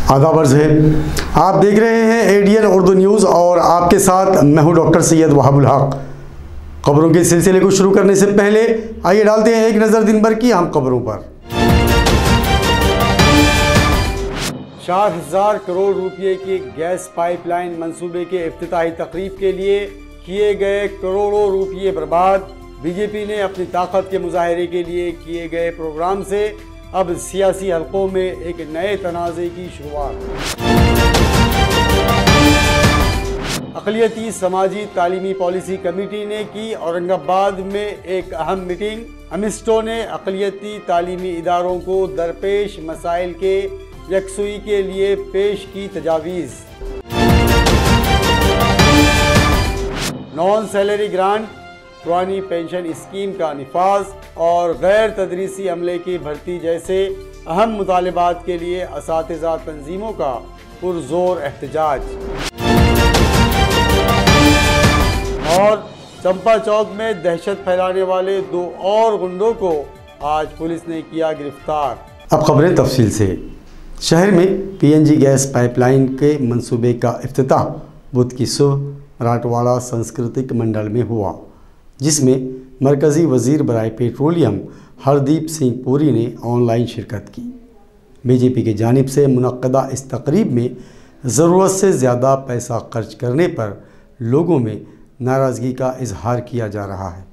आदाब अर्ज़ है, आप देख रहे हैं एडीएन उर्दू न्यूज़ और आपके साथ मैं हूं डॉक्टर सैयद वहाबुल हक। खबरों के सिलसिले को शुरू करने से पहले आइए डालते हैं एक नज़र दिन भर की अहम खबरों पर। 4,000 करोड़ रुपए की गैस पाइपलाइन मंसूबे के इफ्तिताही तकरीब के लिए किए गए करोड़ों रुपये बर्बाद। बीजेपी ने अपनी ताकत के मुजाहरे के लिए किए गए प्रोग्राम से अब सियासी हलकों में एक नए तनाज़े की शुरुआत। अक़लियती समाजी तालीमी पॉलिसी कमेटी ने की औरंगाबाद में एक अहम मीटिंग। अमिस्टो ने अक़लियती तालीमी इदारों को दरपेश मसाइल के यकसुई के लिए पेश की तजावीज़। नॉन सैलरी ग्रांट, पुरानी पेंशन स्कीम का निफाज और गैर तदरीसी अमले की भर्ती जैसे अहम मुतालिबात के लिए असातिज़ा तंजीमों का पुरजोर एहतजाज। और चंपा चौक में दहशत फैलाने वाले 2 और गुंडों को आज पुलिस ने किया गिरफ्तार। अब खबरें तफसील से। शहर में पीएनजी गैस पाइपलाइन के मंसूबे का इफ्तिताह बुध की सुबह मराठवाड़ा सांस्कृतिक मंडल में हुआ, जिसमें मरकज़ी वज़ीर बराए पेट्रोलियम हरदीप सिंह पुरी ने ऑनलाइन शिरकत की। बीजेपी की जानिब से मुनक्कदा इस तकरीब में ज़रूरत से ज़्यादा पैसा खर्च करने पर लोगों में नाराज़गी का इजहार किया जा रहा है।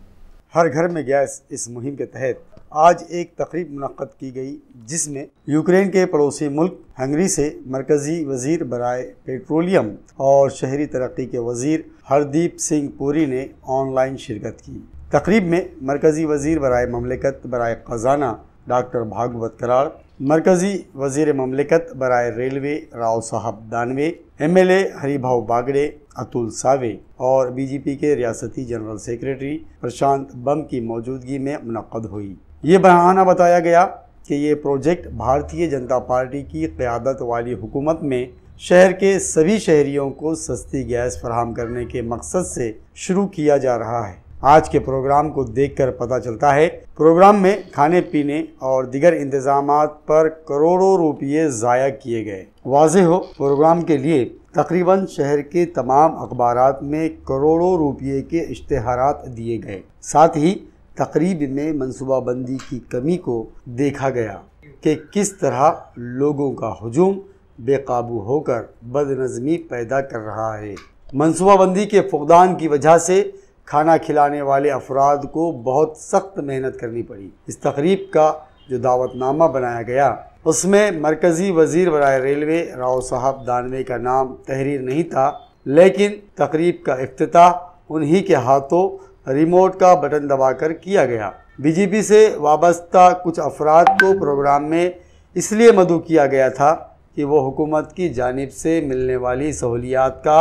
हर घर में गैस इस मुहिम के तहत आज एक तकरीब मुनक्कद की गई, जिसमें यूक्रेन के पड़ोसी मुल्क हंगरी से मरकज़ी वज़ीर बराए पेट्रोलियम और शहरी तरक्की के वज़ीर हरदीप सिंह पुरी ने ऑनलाइन शिरकत की। तकरीब में मरकज़ी वज़ीर बराए ममलिकत बराए ख़जाना डॉक्टर भागवत कराड़, मरकज़ी वज़ीर ममलिकत बराए रेलवे राव साहब दानवे, MLA हरिभाव बागड़े, अतुल सावे और बीजेपी के रियासती जनरल सेक्रेटरी प्रशांत बम की मौजूदगी में मुनक्कद हुई। ये बहाना बताया गया कि ये प्रोजेक्ट भारतीय जनता पार्टी की क़यादत वाली हुकूमत में शहर के सभी शहरियों को सस्ती गैस फराहम करने के मकसद से शुरू किया जा रहा है। आज के प्रोग्राम को देखकर पता चलता है प्रोग्राम में खाने पीने और दीगर इंतजामात पर करोड़ों रुपये ज़ाया किए गए। वाज़ेह हो, प्रोग्राम के लिए तकरीबन शहर के तमाम अखबारात में करोड़ों रुपये के इश्तिहारात दिए गए। साथ ही तकरीब में मनसूबाबंदी की कमी को देखा गया कि किस तरह लोगों का हुजूम बेकाबू होकर बदनज़मी पैदा कर रहा है। मनसूबाबंदी के फुक़दान की वजह से खाना खिलाने वाले अफराद को बहुत सख्त मेहनत करनी पड़ी। इस तकरीब का जो दावतनामा बनाया गया उसमें मरकज़ी वज़ीर बराए रेलवे राव साहब दानवे का नाम तहरीर नहीं था, लेकिन तकरीब का इफ्तिताह उन्हीं के हाथों रिमोट का बटन दबाकर किया गया। बीजेपी से वाबस्ता कुछ अफराद को प्रोग्राम में इसलिए मदऊ किया गया था कि वो हुकूमत की जानिब से मिलने वाली सहूलियात का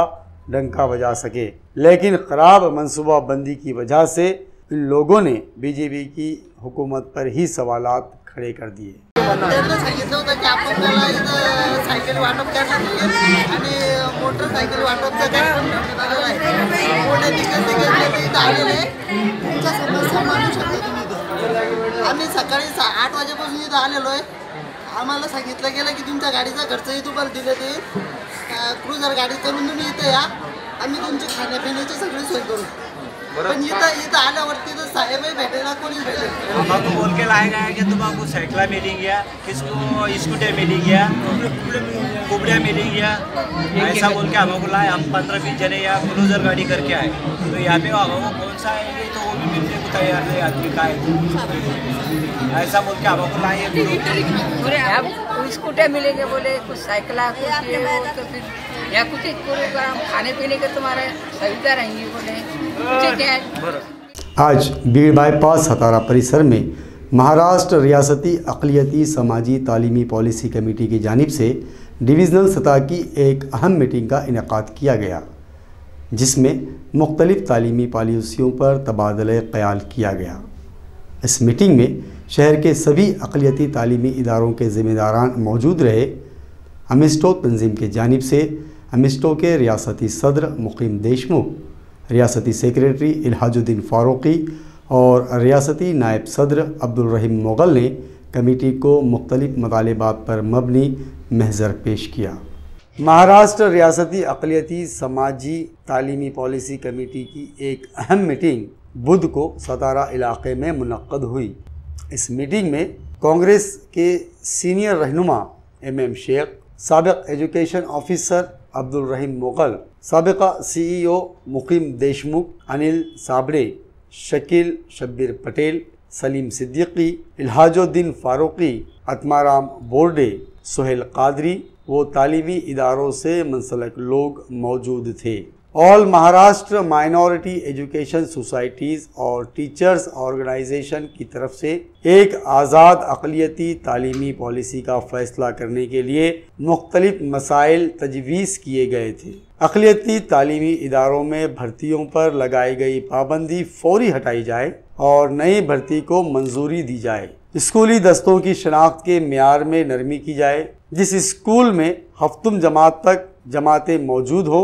डंका बजा सके, लेकिन ख़राब मनसूबाबंदी की वजह से इन लोगों ने बीजेपी की हुकूमत पर ही सवालात खड़े कर दिए। सांगितलं होतं की आपण त्याला इथं सायकल वाटप करण्यात आणि मोटरसायकल वाटपचं कार्यक्रम ठेवण्यात आलेला आहे। मोठ्या ठिकाणी इथं आलेले तुमच्या समस्या मांडू शकता तुम्ही इथं। आम्ही सकाळी 8 वाजेपासून इथं आलेलो आहे। आम्हाला सांगितलं गेलं की तुमच्या गाडीचा खर्चही तुम्हाला दिले ते क्रूझर गाडी करून तुम्ही इथे या, आम्ही तुमची खाण्यापिण्याची सगळी सोय करू। पण इथं आल्यावरती तो साहेब भेटेगा, कोणी भेटेगा। हमको बोल के लाया गया कि तुमको साइकिल मिलेंगे, किसको स्कूटर मिलेंगे, कुबड़िया मिलेंगे, ऐसा बोल के हमको लाए। हम 15-20 जने या क्रूजर गाड़ी करके आए, तो यहाँ पे वो कौन सा आएंगे तो वो भी मिलने को तैयार नहीं आदमी का है, ऐसा बोल के हमको लाए। स्कूटर मिलेंगे बोले, कुछ साइकिल तो फिर या कुछ खाने पीने के तुम्हारे सुविधा रहेंगी बोले। आज बीड़ बाईपास हतारा परिसर में महाराष्ट्र रियासती अक़लियती समाजी तालीमी पॉलिसी कमेटी की जानिब से डिवीज़नल सतह की एक अहम मीटिंग का इनेकाद किया गया। जिसमें मुख्तलिफ़ तालीमी पॉलिसियों पर तबादला ख़याल किया गया। इस मीटिंग में शहर के सभी अक़लियती तालीमी इदारों के ज़िम्मेदारान मौजूद रहे। अमिस्टो तंजीम की जानिब से अमिस्टो के रियासती सदर मुकीम देशमुख, रियासती सेक्रेटरी इल्हाजुद्दीन फ़ारूकी और रियासती नायब सदर अब्दुल रहीम मुग़ल ने कमेटी को मुख्तलिफ़ मतालिबात पर मबनी महज़र पेश किया। महाराष्ट्र रियासती अक़लियती समाजी तालीमी पॉलिसी कमेटी की एक अहम मीटिंग बुध को सतारा इलाक़े में मुनक़्क़द हुई। इस मीटिंग में कांग्रेस के सीनियर रहनुमा MM शेख, साबिक़ एजुकेशन ऑफिसर अब्दुल रहीम मुग़ल, साबिक़ा CEO मुकीम देशमुख अनिल साबड़े, शकील शब्बीर पटेल, सलीम सिद्दीकी, इल्हाजुद्दीन फ़ारूकी, आत्माराम बोर्डे, सुहेल कादरी वो तालीमी इदारों से मुंसलिक लोग मौजूद थे। All Maharashtra minority education societies और टीचर्स ऑर्गेनाइजेशन की तरफ से एक आज़ाद अक़लियती तालीमी पॉलिसी का फ़ैसला करने के लिए मुख्तलिफ़ मसाइल तजवीज़ किए गए थे। अक़लियती तालीमी इदारों में भर्तियों पर लगाई गई पाबंदी फ़ौरी हटाई जाए और नई भर्ती को मंजूरी दी जाए। स्कूली दस्तों की शनाख्त के मेयार में नरमी की जाए। जिस स्कूल में हफ्तुम जमात तक जमातें मौजूद हो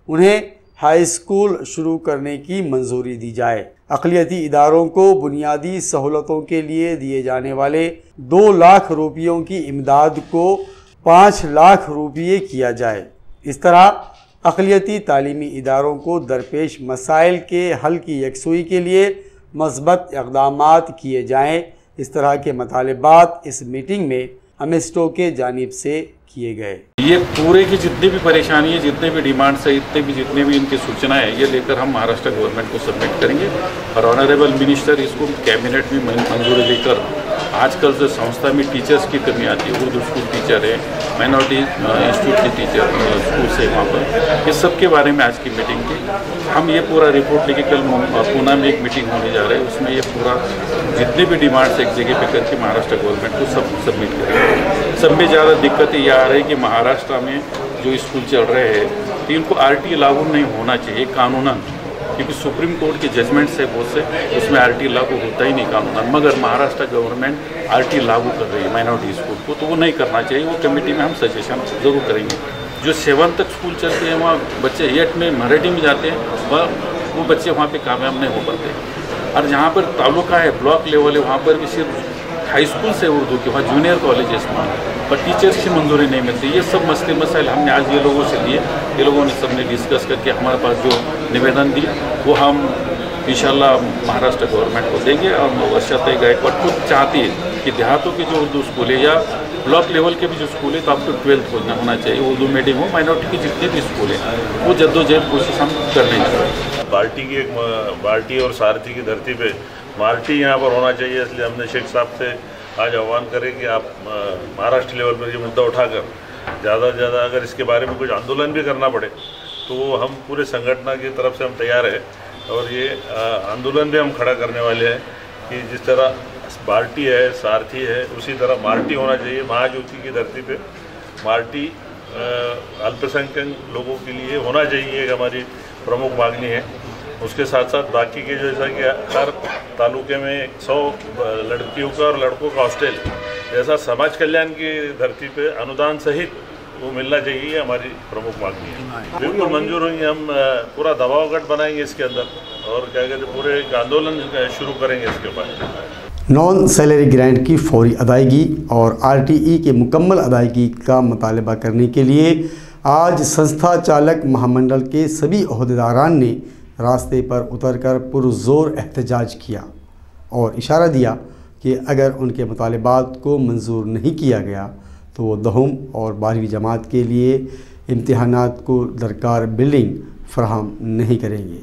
उन्हें हाई स्कूल शुरू करने की मंजूरी दी जाए। अक़लियती इदारों को बुनियादी सहूलतों के लिए दिए जाने वाले 2 लाख रुपयों की इमदाद को 5 लाख रुपये किया जाए। इस तरह अक़लियती तालीमी इदारों को दरपेश मसाइल के हल की यकसुई के लिए मस्बत इक़दामात किए जाएँ। इस तरह के मतालिबात इस मीटिंग में अमिस्टो के जानिब से किए गए। ये पूरे की जितनी भी परेशानी है, जितने भी डिमांड्स है, जितने भी इनकी सूचनाएं हैं, ये लेकर हम महाराष्ट्र गवर्नमेंट को सबमिट करेंगे और ऑनरेबल मिनिस्टर इसको कैबिनेट में मंजूरी देकर आजकल जो संस्था में टीचर्स की कमी आती है, उर्दू स्कूल टीचर है, माइनॉरिटी इंस्टीट्यूट के टीचर स्कूल से वहाँ पर, इस सब के बारे में आज की मीटिंग थी। हम ये पूरा रिपोर्ट लेके कल पूना में एक मीटिंग होने जा रहे हैं, उसमें ये पूरा जितने भी डिमांड्स एक जगह पे करके महाराष्ट्र गवर्नमेंट को सब सबमिट करेंगे। सब में ज़्यादा दिक्कत ये आ रही है कि महाराष्ट्र में जो स्कूल चल रहे हैं तो इनको RT लागू नहीं होना चाहिए कानूनन, क्योंकि सुप्रीम कोर्ट के जजमेंट्स है बहुत से, उसमें RT लागू होता ही नहीं कानूनन। मगर महाराष्ट्र गवर्नमेंट RT लागू कर रही है माइनॉरिटी स्कूल को, तो वो नहीं करना चाहिए। वो कमेटी में हम सजेशन ज़रूर करेंगे। जो 7 तक स्कूल चलते हैं वहाँ बच्चे 8 में मराठी में जाते हैं, वो बच्चे वहाँ पे कामयाब नहीं हो पाते। और जहाँ पर तालुका है, ब्लॉक लेवल है, वहाँ पर भी सिर्फ हाई स्कूल से उर्दू के वहाँ जूनियर कॉलेजेस में पर टीचर्स की मंजूरी नहीं मिलती। ये सब मसले मसाइल हमने आज ये लोगों से लिए, ये लोगों ने सबने डिस्कस करके हमारे पास जो निवेदन दी वो हम इंशाल्लाह महाराष्ट्र गवर्नमेंट को देंगे। और वर्षा गायकवाड़ खुद चाहती है कि देहातों के जो उर्दू स्कूल है या ब्लॉक लेवल के भी जो स्कूल है तो अप टू 12th होना चाहिए, उर्दू मीडियम हो। माइनॉरिटी के जितने भी स्कूल हैं वो जद्दोजहद कोशिश हम करने जा रहे हैं। बाल्टी और सारथी की धरती पे मार्टी यहाँ पर होना चाहिए, इसलिए हमने शेख साहब से आज आह्वान करें कि आप महाराष्ट्र लेवल पर ये मुद्दा उठाकर ज़्यादा से ज़्यादा अगर इसके बारे में कुछ आंदोलन भी करना पड़े तो हम पूरे संगठन की तरफ से हम तैयार हैं। और ये आंदोलन भी हम खड़ा करने वाले हैं कि जिस तरह बाल्टी है, सारथी है, उसी तरह मार्टी होना चाहिए। महाज्योति की धरती पे मार्टी अल्पसंख्यक लोगों के लिए होना चाहिए, एक हमारी प्रमुख मांगनी है। उसके साथ साथ बाकी के जैसा कि हर तालुके में 100 लड़कियों का और लड़कों का हॉस्टल जैसा समाज कल्याण की धरती पे अनुदान सहित वो मिलना चाहिए, हमारी प्रमुख मांगनी है। बिल्कुल मंजूर होंगे। हम पूरा दबाव गढ़ बनाएंगे इसके अंदर और क्या कहते पूरे एक आंदोलन शुरू करेंगे इसके ऊपर। नॉन सैलरी ग्रांट की फौरी अदायगी और RTE के मुकम्मल अदायगी का मुतालबा करने के लिए आज संस्था चालक महामंडल के सभी अहदेदारान ने रास्ते पर उतरकर पुरजोर एहतजाज किया और इशारा दिया कि अगर उनके मुतालबात को मंजूर नहीं किया गया तो वो 10वीं और 12वीं जमात के लिए इम्तिहानात को दरकार बिल्डिंग फराहम नहीं करेंगे।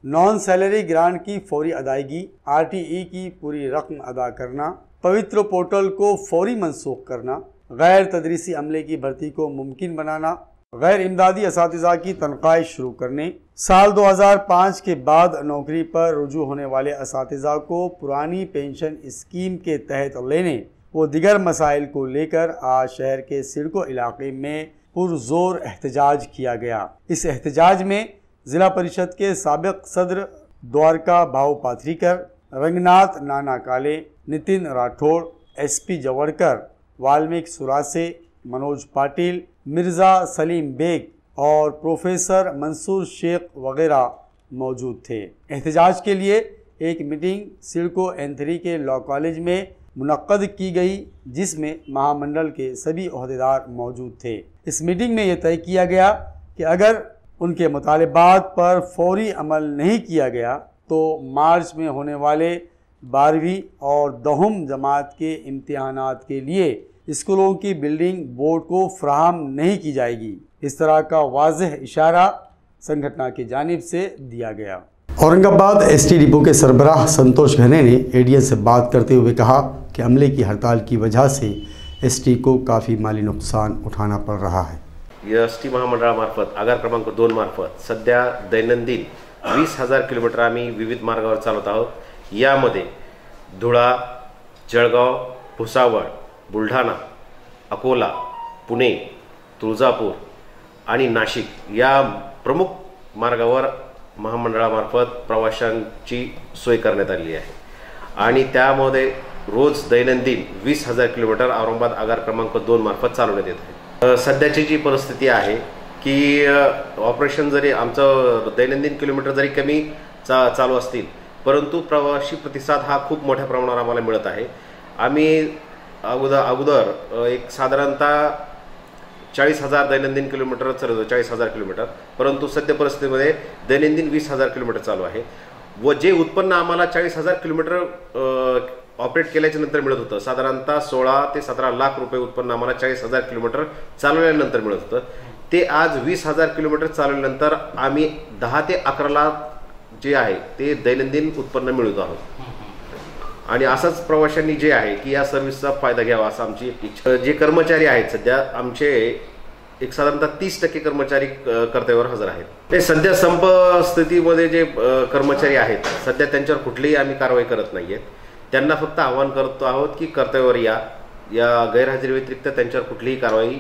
नॉन सैलरी ग्रांट की फौरी अदायगी, RTE की पूरी रकम अदा करना, पवित्र पोर्टल को फौरी मनसूख करना, गैर तदरीसी अमले की भर्ती को मुमकिन बनाना, गैर इमदादी असातिज़ा की तनख्वाहें शुरू करने, साल 2005 के बाद नौकरी पर रुजू होने वाले असातिज़ा को पुरानी पेंशन स्कीम के तहत लेने व दिगर मसाइल को लेकर आज शहर के सिडको इलाके में पुरजोर एहतजाज किया गया। इस एहतजाज में जिला परिषद के साबिक सदर द्वारका भाऊ पाथरीकर, रंगनाथ नाना काले, नितिन राठौड़, SP जवड़कर, वाल्मीकि सुरासे, मनोज पाटिल, मिर्ज़ा सलीम बेग और प्रोफेसर मंसूर शेख वगैरह मौजूद थे। एहतजाज के लिए एक मीटिंग सिडको N3 के लॉ कॉलेज में मुनक्कद की गई, जिसमें महामंडल के सभी ओहदेदार मौजूद थे। इस मीटिंग में यह तय किया गया कि अगर उनके मुतालिबात पर फौरी अमल नहीं किया गया तो मार्च में होने वाले 12वीं और 10वीं जमात के इम्तिहानात के लिए स्कूलों की बिल्डिंग बोर्ड को फराहम नहीं की जाएगी। इस तरह का वाज़ेह इशारा संगठन की जानिब से दिया गया। औरंगाबाद ST डिपो के सरबराह संतोष घने ने ADN से बात करते हुए कहा कि अमले की हड़ताल की वजह से ST को काफ़ी माली नुकसान उठाना पड़ रहा है। ST महामंडळामार्फत आगार क्रमांक 2 मार्फत सध्या दैनंदिन 20,000 किलोमीटर आम्ही विविध मार्गावर चालवत आहोत। यामध्ये धुळा, जळगाव, भुसावळ, बुलढाणा, अकोला, पुणे, तुळजापूर आणि नाशिक या प्रमुख मार्गावर महामंडळामार्फत प्रवाशांची सोय करण्यात आली आहे आणि त्यामध्ये रोज दैनंदिन 20,000 किलोमीटर औरंगाबाद आगार क्रमांक 2 मार्फत चालवण्यात येत आहे। सध्याची जी परिस्थिती आहे की ऑपरेशन जरी आमचं दैनंदिन किलोमीटर जरी कमी चालू असतील, परंतु प्रवासी प्रतिसाद हा खूप मोठ्या प्रमाणावर आम्हाला मिळत आहे। आम्ही अगोदर एक साधारणतः 40,000 दैनंदिन किलोमीटर चालवतो, 40,000 किलोमीटर, परंतु सध्या परिस्थितीमध्ये दैनंदिन 20,000 किलोमीटर चालू आहे व जे उत्पन्न आम्हाला 40,000 किलोमीटर ऑपरेट केल्याच्या नंतर मिळत होतं, साधारणतः 16 ते 17 लाख रुपये उत्पन्न आम्हाला 40,000 किलोमीटर चालवल्यानंतर मिळत होतं, ते आज 20,000 किलोमीटर चालवल्यानंतर आम्ही 10 ते 11 लाख जे आहे ते दैनंदिन उत्पन्न मिळवत आहोत। आणि असंच प्रवाशांनी जे आहे की या सर्व्हिसचा फायदा घ्यावा असं आमची इच्छा। जे कर्मचारी आहेत सध्या आमचे एक साधारणतः 30% कर्मचारी कर्तव्यावर हजर आहेत। ते सध्या संप स्थितीमध्ये जे कर्मचारी आहेत सध्या त्यांच्यावर कुठलीही आम्ही कारवाई करत नाहीये, त्यांना फक्त आवाहन करतो आहोत की कर्तव्यावर या गैरहजेरी व्यतिरिक्त त्यांच्यावर कुठलीही कारवाई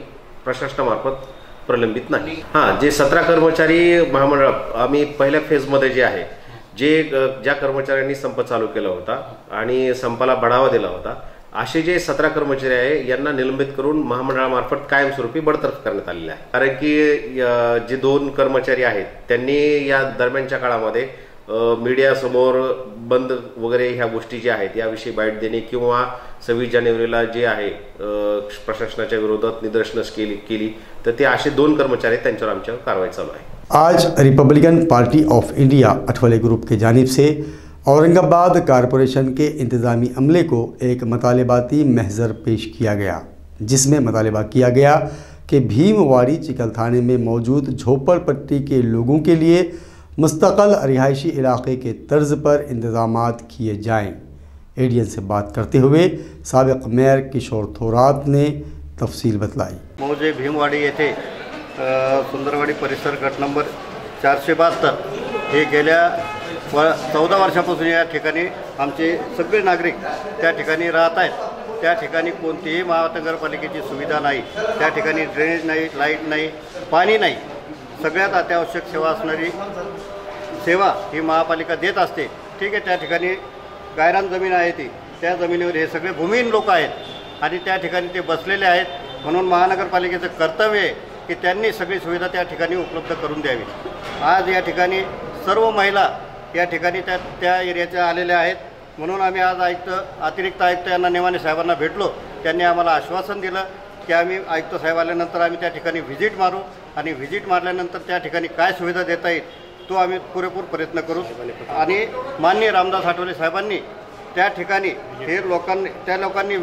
प्रशासनामार्फत प्रलंबित नाही। जे 17 कर्मचारी महामंडळ आम्ही पहिल्या फेजमध्ये जे आहे ज्या कर्मचाऱ्यांनी संप चालू केला होता आणि संपाला बढावा दिला होता, असे जे 17 कर्मचारी आहे यांना निलंबित करून महामंडळामार्फत कायमस्वरूपी बडतर्फ करण्यात आलेले आहे। कारण की जे 2 कर्मचारी आहेत त्यांनी या दरम्यानच्या काळामध्ये मीडिया समोर बंद वगैरे ह्या गोष्टी ज्या आहेत याविषयी बाईट देणे किंवा 26 जानेवारीला जे आहे प्रशासनाच्या विरोधात निदर्शनं केली तर ते असे 2 कर्मचारी त्यांच्यावर आमच्यावर कारवाई चालू आहे। आज Republican party of India Athawale group की जानिब से औरंगाबाद कारपोरेशन के इंतज़ामी अमले को एक मतलाबाती महज़र पेश किया गया, जिसमें मतलाबा किया गया कि भीमवाड़ी चिकलथाने में मौजूद झोपड़पट्टी के लोगों के लिए मुस्तक़ल रिहायशी इलाके के तर्ज पर इंतज़ामात किए जाएं। ADN से बात करते हुए साबिक़ मेयर किशोर थोरात ने तफसील बतलाई। मौजे भीमवाड़ी येथे सुंदरवाडी परिसर गट नंबर 472 हे गेल्या 14 वर्षापासून या ठिकाणी आमचे सगळे नागरिक त्या ठिकाणी राहत आहेत। त्या ठिकाणी कोणतीही महानगरपालिकेची सुविधा नाही, त्या ठिकाणी ड्रेनेज नाही, लाईट नाही, पाणी नाही। सगळ्यात अत्यावश्यक सेवा असणारी सेवा ही महापालिका देत असते। ठीक आहे, त्या ठिकाणी गायरान जमीन आहे ती, त्या जमिनीवर हे सगळे भूमिहीन लोक आहेत आणि त्या ठिकाणी ते बसलेले आहेत। म्हणून महानगरपालिकेचं कर्तव्य आहे की त्यांनी सगळी सुविधा त्या ठिकाणी उपलब्ध करून द्यावी। आज या ठिकाणी सर्व महिला या ठिकाणी त्या एरियाच्या आलेल्या आहेत। म्हणून आम्ही आज अतिरिक्त आयुक्त यांना नेमाने साहेबांना भेटलो, त्यांनी आम्हाला आश्वासन दिलं की आम्ही आयुक्त साहेब आल्यानंतर आम्ही त्या ठिकाणी व्हिजिट मारू आणि व्हिजिट मारल्यानंतर त्या ठिकाणी काय सुविधा देता येईल तो आम्ही पुरेपूर प्रयत्न करू। आणि माननीय रामदास आठवले साहेबांनी त्या ठिकाणी त्या लोकांनी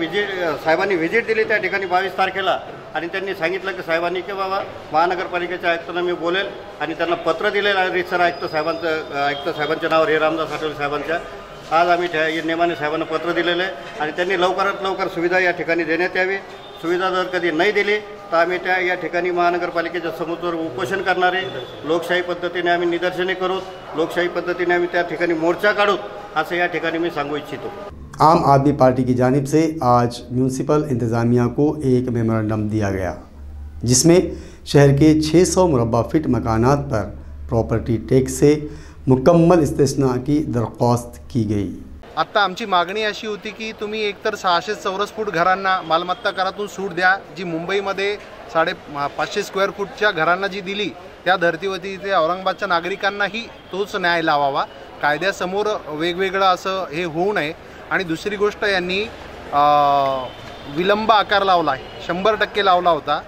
साहेबांनी व्हिजिट दिली त्या ठिकाणी 22 तारखेला आणि त्यांनी सांगितलं की साहेबांनी की बाबा महानगरपालिकेच्या आयुक्तांना मी बोलेल आणि त्यांना पत्र दिलेलं आहे रीतसर आयुक्त साहेबांच्या नावावर हे रामदास आठवले साहेबांच्या। आज आम्ही नेमाने साहेबांना पत्र दिलेलं आहे आणि त्यांनी लवकरात लवकर सुविधा या ठिकाणी देण्यात यावी। सुविधा जर कधी नाही दिली तर आम्ही या ठिकाणी महानगरपालिकेच्या समोर उपोषण करणारे, लोकशाही पद्धतीने आम्ही निदर्शने करू, लोकशाही पद्धतीने आम्ही त्या ठिकाणी मोर्चा काढू असं या ठिकाणी मी सांगू इच्छितो। आम आदमी पार्टी की जानिब से आज म्यूनसिपल इंतज़ामिया को एक मेमोरेंडम दिया गया, जिसमें शहर के 600 मुरब्बा फीट मकानात पर प्रॉपर्टी टैक्स से मुकम्मल इस्तिस्ना की दरख्वास्त की गई। आत्ता आमची मागणी अशी होती की तुम्ही एकतर 600 चौरस फूट घरांना मालमत्ता करातून सूट द्या, जी मुंबईमध्ये 550 स्क्वेअर फूटच्या घरांना जी दिली त्या धर्तीवरती इथे औरंगाबादच्या नागरिकांनाही तोच न्याय लावावा, कायद्यासमोर वेगवेगळं असं हे होऊ नये। आणि दुसरी गोष्ट, यांनी विलंब आकार लावला आहे, 100% लावला होता,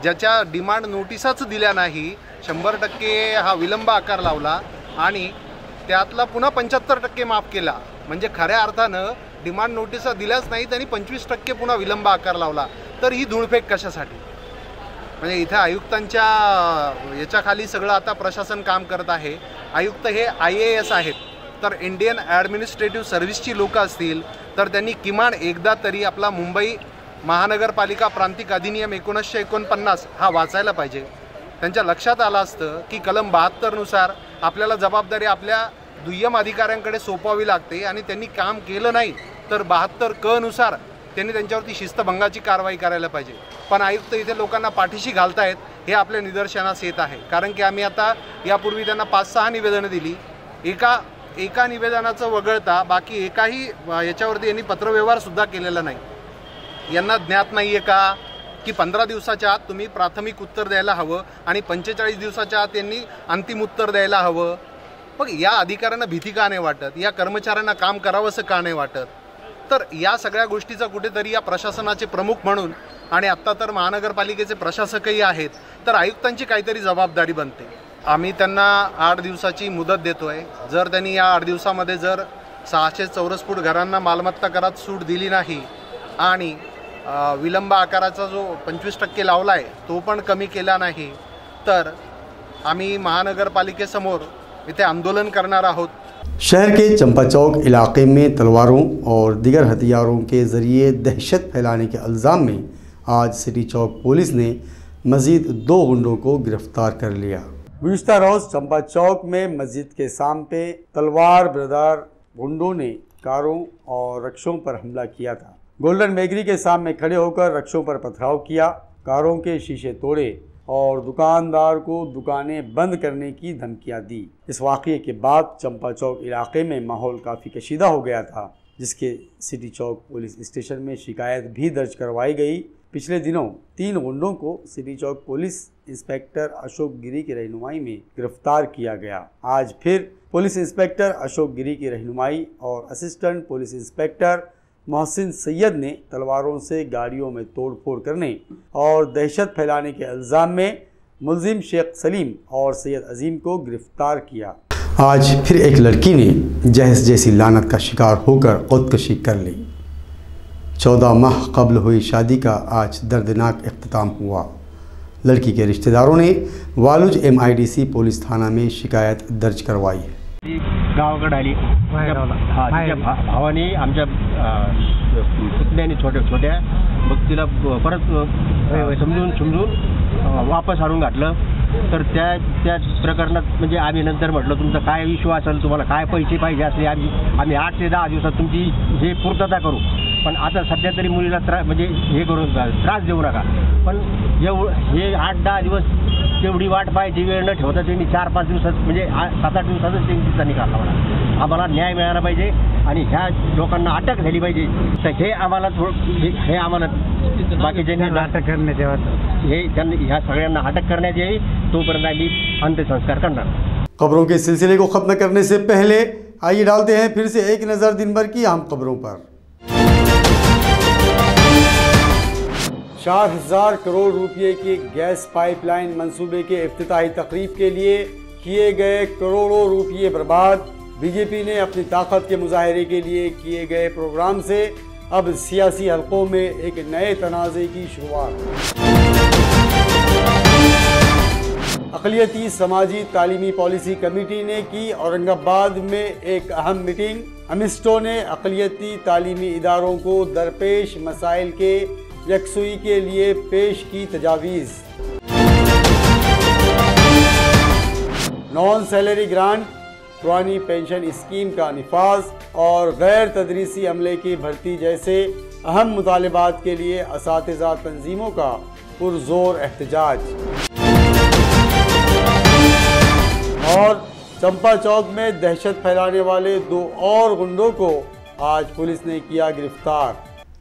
ज्याच्या डिमांड नोटिसाच दिल्या नाही, 100% हा विलंब आकार लावला आणि त्यातला पुन्हा 75% माफ केला। म्हणजे खऱ्या अर्थानं डिमांड नोटिसा दिल्याच नाही, त्यांनी 25% पुन्हा विलंब आकार लावला। तर ही धूळफेक कशासाठी? म्हणजे इथे आयुक्तांच्या याच्याखाली सगळं आता प्रशासन काम करत आहे। आयुक्त हे IAS आहेत, तर इंडियन ॲडमिनिस्ट्रेटिव्ह सर्व्हिसची लोक असतील तर त्यांनी किमान एकदा तरी आपला मुंबई महानगरपालिका प्रांतिक अधिनियम 1949 हा वाचायला पाहिजे। त्यांच्या लक्षात आलं असतं की कलम 72 नुसार आपल्याला जबाबदारी आपल्या दुय्यम अधिकाऱ्यांकडे सोपवावी लागते आणि त्यांनी काम केलं नाही तर 72 क नुसार त्यांनी त्यांच्यावरती शिस्तभंगाची कारवाई करायला पाहिजे। पण आयुक्त इथे लोकांना पाठीशी घालतायत हे आपल्या निदर्शनास येत आहे। कारण की आम्ही आता यापूर्वी त्यांना 5-6 निवेदनं दिली, एका निवेदनाचं वगळता बाकी एकाही याच्यावरती यांनी पत्रव्यवहारसुद्धा केलेला नाही। यांना ज्ञात नाही आहे का की 15 दिवसाच्या आत तुम्ही प्राथमिक उत्तर द्यायला हवं आणि 45 दिवसाच्या आत यांनी अंतिम उत्तर द्यायला हवं। मग या अधिकाऱ्यांना भीती का नाही वाटत? या कर्मचाऱ्यांना काम करावंसं का नाही वाटत? तर या सगळ्या गोष्टीचा कुठेतरी या प्रशासनाचे प्रमुख म्हणून आणि आत्ता तर महानगरपालिकेचे प्रशासकही आहेत, तर आयुक्तांची काहीतरी जबाबदारी बनते। आम्ही त्यांना 8 दिवसाची मुदत देतोय। जर त्यांनी या 8 दिवसामध्ये जर 600 चौरस फूट घरांना मालमत्ता करात सूट दिली नाही आणि विलंब आकाराचा जो 25% लावला आहे तो पण कमी केला नाही, तर आम्ही महानगरपालिकेसमोर इथे आंदोलन करणार आहोत। शहर के चंपा चौक इलाके में तलवारों और दीगर हथियारों के ज़रिए दहशत फैलाने के इल्ज़ाम में आज सिटी चौक पुलिस ने मज़ीद 2 गुंडों को गिरफ्तार कर लिया। गुज़िश्ता रोज़ चंपा चौक में मस्जिद के सामने तलवार ब्रदर गुंडों ने कारों और रक्षों पर हमला किया था। गोल्डन बेकरी के सामने खड़े होकर रक्षों पर पथराव किया, कारों के शीशे तोड़े और दुकानदार को दुकानें बंद करने की धमकियां दी। इस वाक़ये के बाद चंपा चौक इलाके में माहौल काफ़ी कशीदा हो गया था, जिसके सिटी चौक पुलिस स्टेशन में शिकायत भी दर्ज करवाई गई। पिछले दिनों 3 गुंडों को सिटी चौक पुलिस इंस्पेक्टर अशोक गिरी की रहनुमाई में गिरफ्तार किया गया। आज फिर पुलिस इंस्पेक्टर अशोक गिरी की रहनुमाई और assistant police inspector Mohsin Syed ने तलवारों से गाड़ियों में तोड़फोड़ करने और दहशत फैलाने के इल्ज़ाम में मुलजिम शेख सलीम और सैयद अजीम को गिरफ्तार किया। आज फिर एक लड़की ने जहस जैसी लानत का शिकार होकर खुदकशी कर ली। 14 माह कबल हुई शादी का आज दर्दनाक इख्तिताम हुआ। लड़की के रिश्तेदारों ने वालुज MIDC पुलिस थाना में शिकायत दर्ज करवाई है। गावाकडे आली, तिच्या भावाने आमच्या पुतण्याने छोट्या मग तिला परत समजून वापस आणून घातलं। तर त्या प्रकरणात म्हणजे आम्ही नंतर म्हटलं तुमचा काय इश्यू असेल, तुम्हाला काय पैसे पाहिजे असले आम्ही 8 ते 10 दिवसात तुमची हे पूर्तता करू, पण आता सध्या तरी मुलीला म्हणजे हे करून त्रास देऊ नका। पण हे 8-10 दिवस तेवढी वाट पाहायची वेळ न ठेवता त्यांनी 4-5 दिवसात म्हणजे 7-8 दिवसातच त्यांनी तिचा निकाल लावला। आम्हाला न्याय मिळाला पाहिजे आणि ह्या लोकांना अटक झाली पाहिजे। तर हे आम्हाला हे आम्हाला बाकीच्यांनी अटक करण्यात यावं, हे त्यांनी ह्या सगळ्यांना अटक करण्यात यावी, तोपर्यंत आम्ही अंत्यसंस्कार करणार। खबरों के सिलसिले को ख़त्म करने से पहले आइए डालते हैं फिर से एक नज़र दिन भर की अहम खबरों पर। 4000 करोड़ रुपए की गैस पाइपलाइन मंसूबे के इफ्तिताही तकरीब के लिए किए गए करोड़ों रुपये बर्बाद। बीजेपी ने अपनी ताकत के मुजाहरे के लिए किए गए प्रोग्राम से अब सियासी हलकों में एक नए तनाज़े की शुरुआत। अक़लियती समाजी तालीमी पॉलिसी कमेटी ने की औरंगाबाद में एक अहम मीटिंग। अमिस्टो ने अक़लियती तालीमी इदारों को दरपेश मसाइल के यकसुई के लिए पेश की तजावीज़। नॉन सैलरी ग्रांट, पुरानी पेंशन स्कीम का निफाज और गैर तदरीसी अमले की भर्ती जैसे अहम मुतालिबात के लिए असातिज़ा तंजीमों का पुरजोर एहतजाज। और चंपा चौक में दहशत फैलाने वाले 2 और गुंडों को आज पुलिस ने किया गिरफ्तार।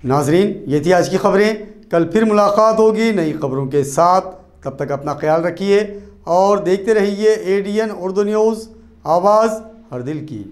नाजरीन, ये थी आज की खबरें। कल फिर मुलाकात होगी नई खबरों के साथ। तब तक अपना ख्याल रखिए और देखते रहिए ADN उर्दू न्यूज़, आवाज़ हर दिल की।